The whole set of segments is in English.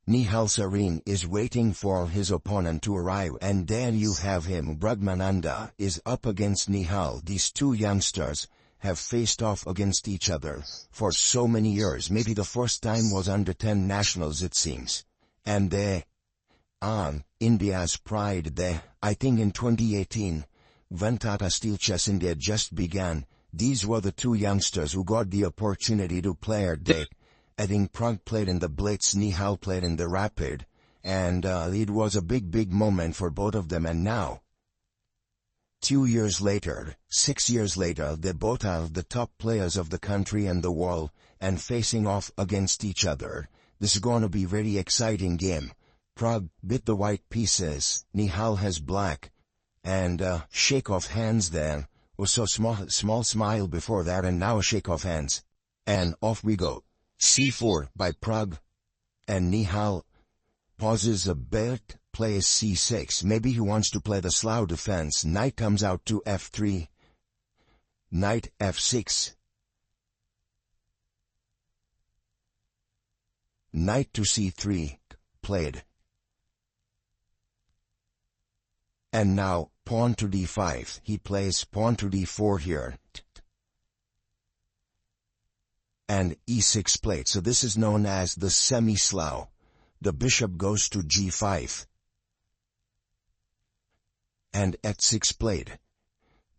Nihal Sarin is waiting for his opponent to arrive, and there you have him. Praggnanandhaa is up against Nihal. These two youngsters have faced off against each other for so many years. Maybe the first time was under 10 nationals, it seems. And they are India's pride there. I think in 2018, when Tata Steel Chess India just began, these were the two youngsters who got the opportunity to play at day. I think Pragg played in the blitz, Nihal played in the rapid, and it was a big moment for both of them. And now, 2 years later, 6 years later, they both are the top players of the country and the world, and facing off against each other. This is going to be very exciting game. Pragg bit the white pieces, Nihal has black, and shake of hands there. Was so small smile before that, and now a shake of hands. And off we go. C4 by Pragg. And Nihal pauses a bit, plays C6. Maybe he wants to play the slow defense. Knight comes out to F3. Knight F6. Knight to C3, played. And now, pawn to D5. He plays pawn to D4 here. And E6 played. So this is known as the semi-slow. The bishop goes to G5. And H6 played.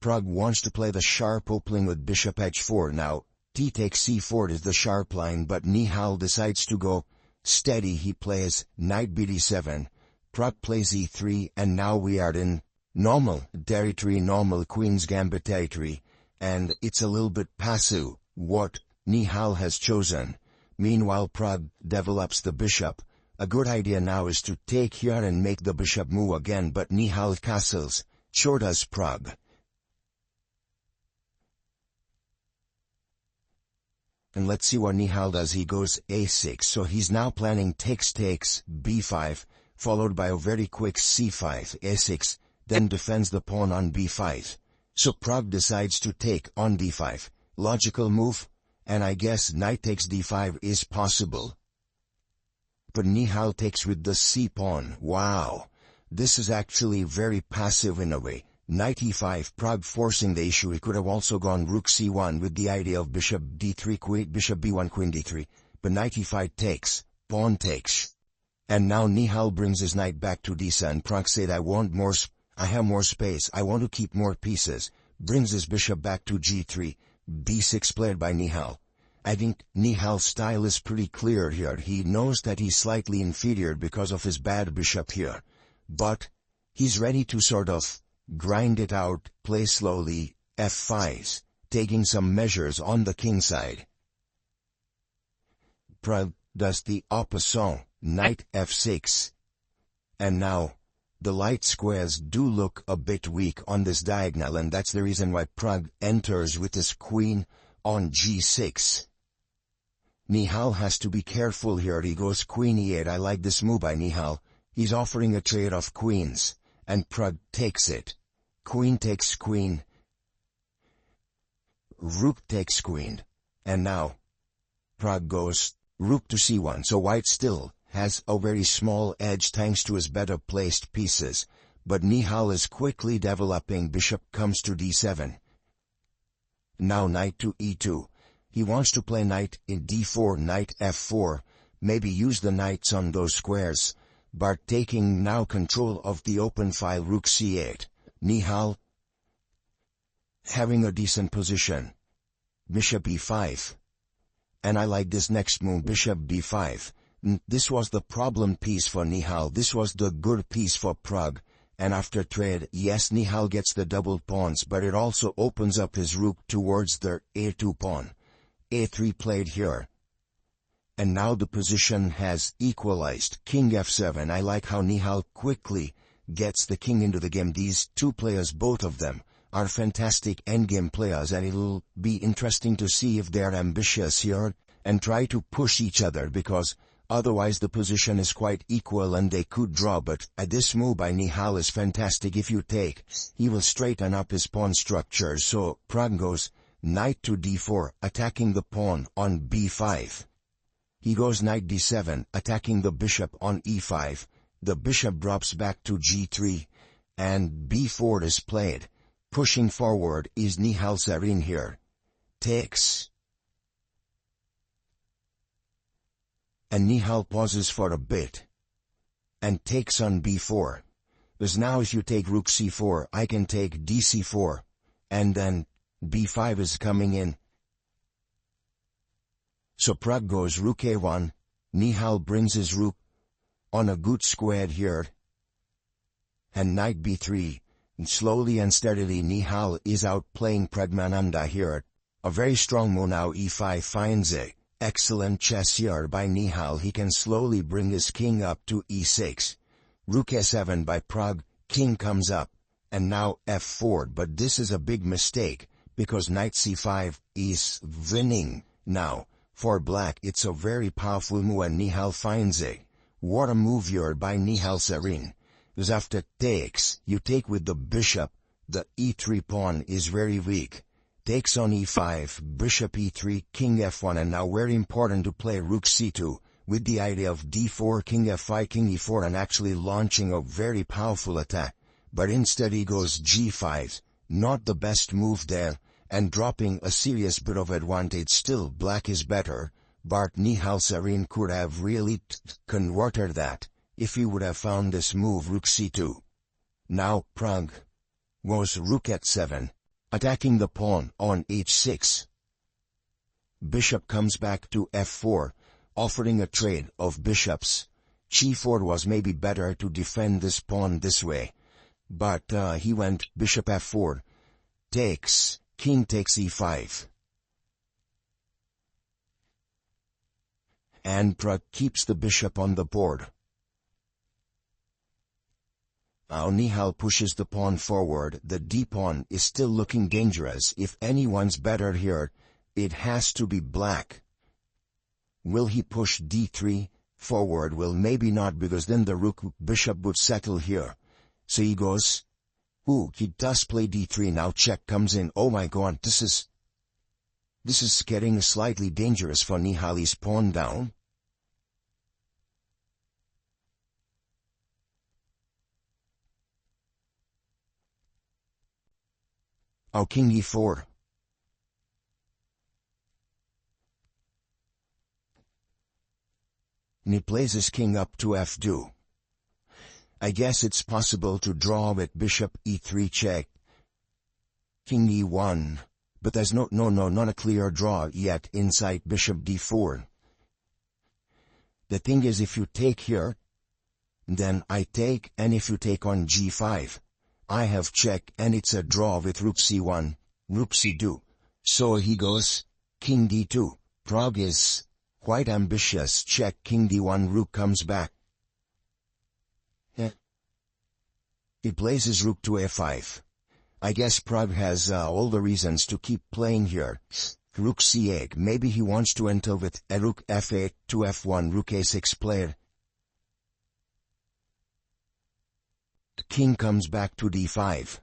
Pragg wants to play the sharp opening with bishop H4. Now, T takes C4 is the sharp line, but Nihal decides to go steady. He plays knight BD7. Pragg plays E3, and now we are in normal territory, normal Queen's Gambit territory, and it's a little bit passive what Nihal has chosen. Meanwhile, Pragg develops the bishop. A good idea now is to take here and make the bishop move again, but Nihal castles. So does Pragg. And let's see what Nihal does. He goes A6, so he's now planning takes B5, followed by a very quick C5, A6, then defends the pawn on B5. So Pragg decides to take on D5. Logical move, and I guess knight takes D5 is possible. But Nihal takes with the C pawn. Wow, this is actually very passive in a way. Knight E5, Pragg forcing the issue. He could have also gone rook C1 with the idea of bishop D3, queen, bishop B1, queen D3, but knight E5 takes, pawn takes. And now Nihal brings his knight back to D7. Pragg said, I have more space, I want to keep more pieces. Brings his bishop back to G3, B6 played by Nihal. I think Nihal's style is pretty clear here. He knows that he's slightly inferior because of his bad bishop here. But he's ready to sort of grind it out, play slowly, F5s, taking some measures on the king side. Pragg does the opposite, knight F6. And now, the light squares do look a bit weak on this diagonal, and that's the reason why Pragg enters with his queen on G6. Nihal has to be careful here. He goes queen E8. I like this move by Nihal. He's offering a trade of queens, and Pragg takes it. Queen takes queen. Rook takes queen. And now, Pragg goes rook to C1, so white still has a very small edge thanks to his better placed pieces, but Nihal is quickly developing. Bishop comes to D7. Now knight to E2. He wants to play knight in D4, knight F4, maybe use the knights on those squares, but taking now control of the open file rook C8. Nihal having a decent position. Bishop E5. And I like this next move, bishop D5. This was the problem piece for Nihal. This was the good piece for Pragg. And after trade, yes, Nihal gets the double pawns, but it also opens up his rook towards the A2 pawn. A3 played here. And now the position has equalized. King F7. I like how Nihal quickly gets the king into the game. These two players, both of them, are fantastic endgame players, and it'll be interesting to see if they're ambitious here and try to push each other, because otherwise the position is quite equal and they could draw. But this move by Nihal is fantastic. If you take, he will straighten up his pawn structure. So Pragg goes knight to D4, attacking the pawn on B5. He goes knight d7, attacking the bishop on e5. The bishop drops back to g3, and b4 is played. Pushing forward is Nihal Sarin here. Takes. And Nihal pauses for a bit. And takes on b4. Because now if you take rook c4, I can take dc4. And then b5 is coming in. So Pragg goes rook a1. Nihal brings his rook on a good square here. And knight b3. And slowly and steadily Nihal is outplaying Praggnanandhaa here. A very strong move now. e5 finds a excellent chess here by Nihal. He can slowly bring his king up to e6. Rook a7 by Pragg. King comes up. And now f4, but this is a big mistake, because knight c5 is winning. Now, for black it's a very powerful move and Nihal finds a. What a move here by Nihal Sarin. Because after takes, you take with the bishop. The e3 pawn is very weak. Takes on e5, bishop e3, king f1, and now very important to play rook c2, with the idea of d4, king f5, king e4, and actually launching a very powerful attack. But instead he goes g5, not the best move there, and dropping a serious bit of advantage. Still black is better, but Nihal Sarin could have really converted that, if he would have found this move rook c2. Now Pragg goes rook h7, attacking the pawn on h6. Bishop comes back to f4, offering a trade of bishops. g4 was maybe better to defend this pawn this way. But he went bishop f4. Takes, king takes e5. And Pragg keeps the bishop on the board. Now Nihal pushes the pawn forward. The d-pawn is still looking dangerous. If anyone's better here, it has to be black. Will he push d3 forward? Well, maybe not, because then the rook bishop would settle here. So he goes, he does play d3. Now check comes in. Oh my god, this is getting slightly dangerous for Nihal. He's pawn down. Oh, king e4. And he plays his king up to f2. I guess it's possible to draw with bishop e3 check. King e1. But there's not a clear draw yet inside bishop d4. The thing is, if you take here, then I take, and if you take on g5, I have check, and it's a draw with rook c1, rook c2. So he goes, king d2. Pragg is quite ambitious. Check, king d1, rook comes back. He plays his rook to a5. I guess Pragg has all the reasons to keep playing here. Rook c8, maybe he wants to enter with a rook f8 to f1, rook a6 played. The king comes back to d5.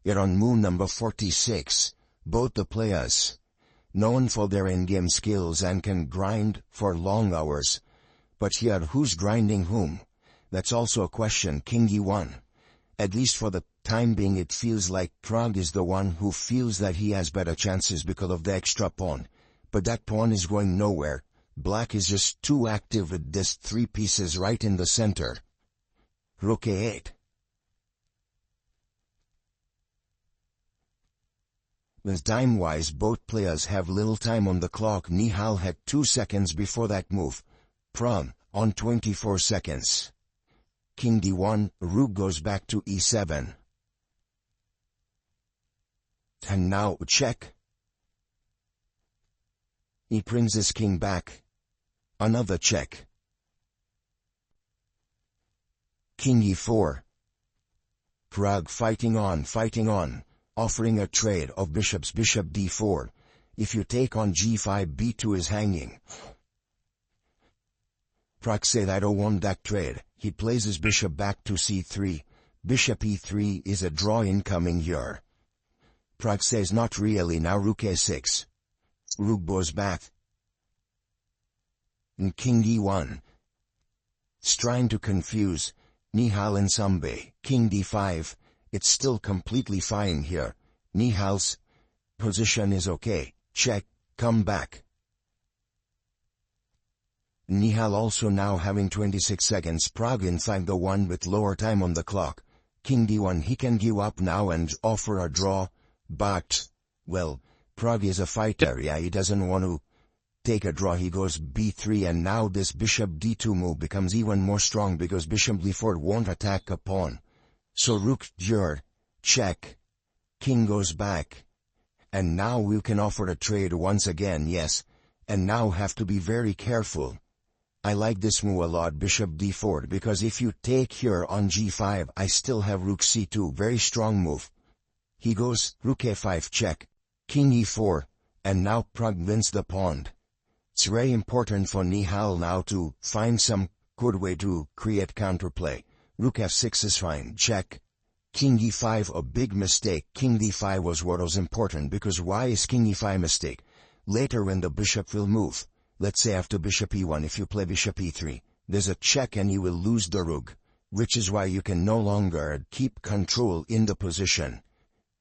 Yet on move number 46, both the players, known for their in-game skills and can grind for long hours. But here, who's grinding whom? That's also a question. King e1. At least for the time being, it feels like Pragg is the one who feels that he has better chances because of the extra pawn. But that pawn is going nowhere. Black is just too active with this 3 pieces right in the center. Rook a8. With time-wise, both players have little time on the clock. Nihal had 2 seconds before that move. Pragg on 24 seconds. King d1, rook goes back to e7. And now check. He brings his king back. Another check. King e4. Pragg fighting on, offering a trade of bishops. Bishop d4. If you take on g5, b2 is hanging. Pragg said, I don't want that trade. He plays his bishop back to c3. Bishop e3 is a draw incoming here. Pragg says, not really. Now rook a6. Rook goes back. and king d1. It's trying to confuse Nihal and Sambe. King d5, it's still completely fine here. Nihal's position is okay. Check, come back. Nihal also now having 26 seconds. Pragg in fact the one with lower time on the clock. King d1, he can give up now and offer a draw, but, well, Pragg is a fighter, yeah, he doesn't want to take a draw. He goes b3, and now this bishop d2 move becomes even more strong because bishop d4 won't attack a pawn. So rook d4, check. King goes back. And now we can offer a trade once again, yes. And now have to be very careful. I like this move a lot, bishop d4, because if you take here on g5, I still have rook c2, very strong move. He goes, rook a5 check. King e4, and now Pragg wins the pawn. It's very important for Nihal now to find some good way to create counterplay. Rook f6 is fine, check. King e5, a big mistake. King d5 was what was important, because why is king e5 mistake? Later when the bishop will move, let's say after bishop e1, if you play bishop e3, there's a check and you will lose the rook, which is why you can no longer keep control in the position.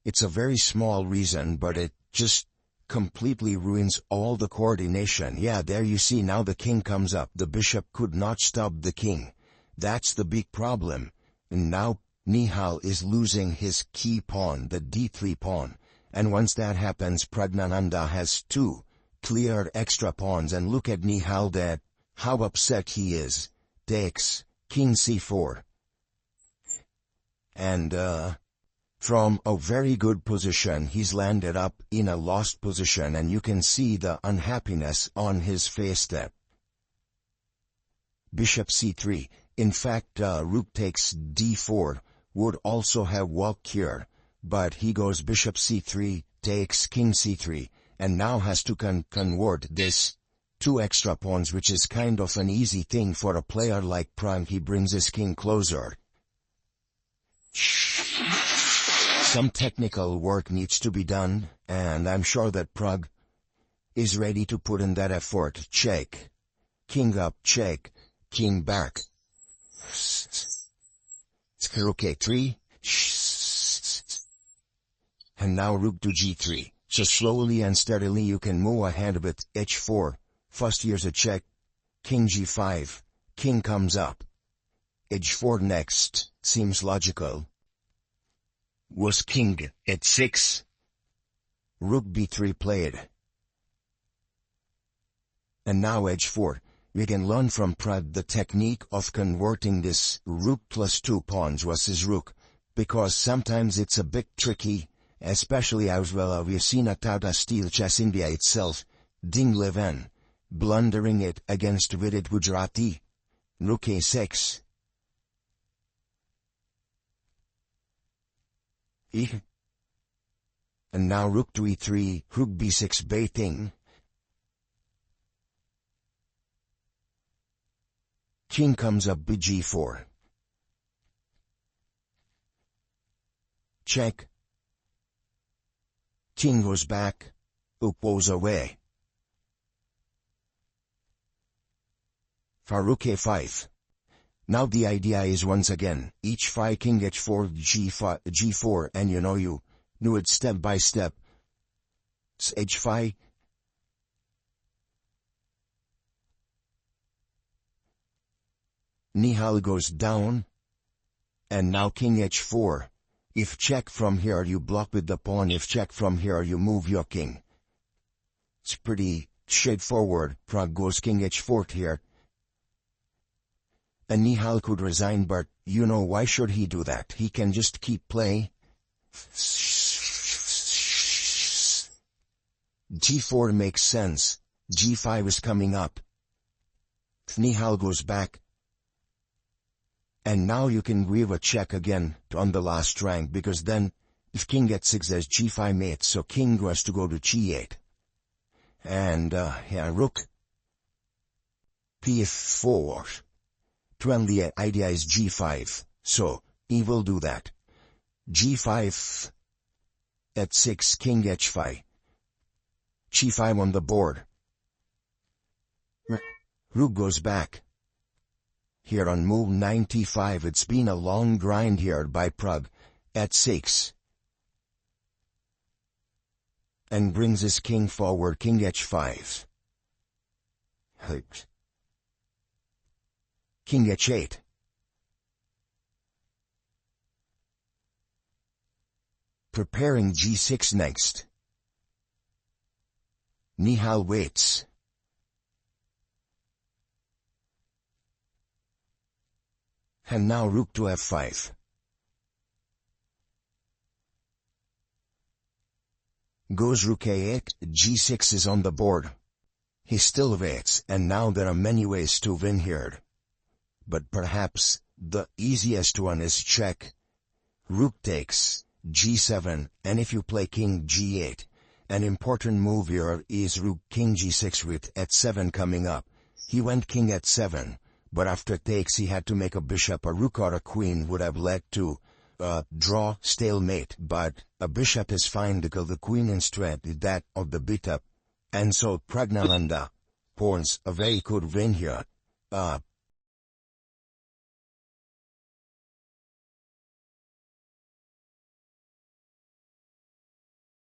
It's a very small reason, but it just completely ruins all the coordination. Yeah, there you see now the king comes up. The bishop could not stop the king. That's the big problem. And now Nihal is losing his key pawn, the d3 pawn. And once that happens, Praggnanandhaa has two clear extra pawns, and look at Nihal that, how upset he is. Takes king c4. And from a very good position he's landed up in a lost position, and you can see the unhappiness on his face. That bishop c3, in fact rook takes d4, would also have walked here, but he goes bishop c3, takes king c3, and now has to convert this two extra pawns, which is kind of an easy thing for a player like Pragg. He brings his king closer. Some technical work needs to be done, and I'm sure that Pragg is ready to put in that effort. Check. King up, check. King back. Rook a3. And now rook to g3. So slowly and steadily you can move ahead with h4. First here's a check. King g5. King comes up. h4 next. Seems logical. Was king h6. Rook b3 played. And now h4. We can learn from Pragg the technique of converting this rook plus two pawns versus rook, because sometimes it's a bit tricky, especially as well we've seen at Tata Steel Chess India itself, Ding Leven, blundering it against Vidit Gujrathi. Rook a6. And now rook to e3, rook b6 baiting. King comes up bg4. Check. King goes back. Rook goes away. For rook a5. Now the idea is once again, h5 king h4 g4, and you do it step by step. h5. Nihal goes down. And now king h4. If check from here you block with the pawn, if check from here you move your king. It's pretty straightforward. Pragg goes king h4 here. And Nihal could resign, but why should he do that? He can just keep play. g4 makes sense. g5 is coming up. Nihal goes back. And now you can give a check again on the last rank, because then, if king gets 6 there's g5 mate, so king has to go to g8. And, rook p4. When the idea is g5, so, he will do that. g5 at 6, king h5. g5 on the board. Rook goes back. Here on move 95 it's been a long grind here by Prag, at 6. And brings his king forward, king h5. King h8. Preparing g6 next. Nihal waits. And now rook to f5. Goes rook a8, g6 is on the board. He still waits, and now there are many ways to win here. But perhaps, the easiest one is check. Rook takes, g7, and if you play king g8, an important move here is rook king g6 with h7 coming up. He went king h7, but after takes he had to make a bishop. A rook or a queen would have led to draw, stalemate, but a bishop is fine because the queen instead is that of the bishop. And so Praggnanandhaa pawns a very good win here.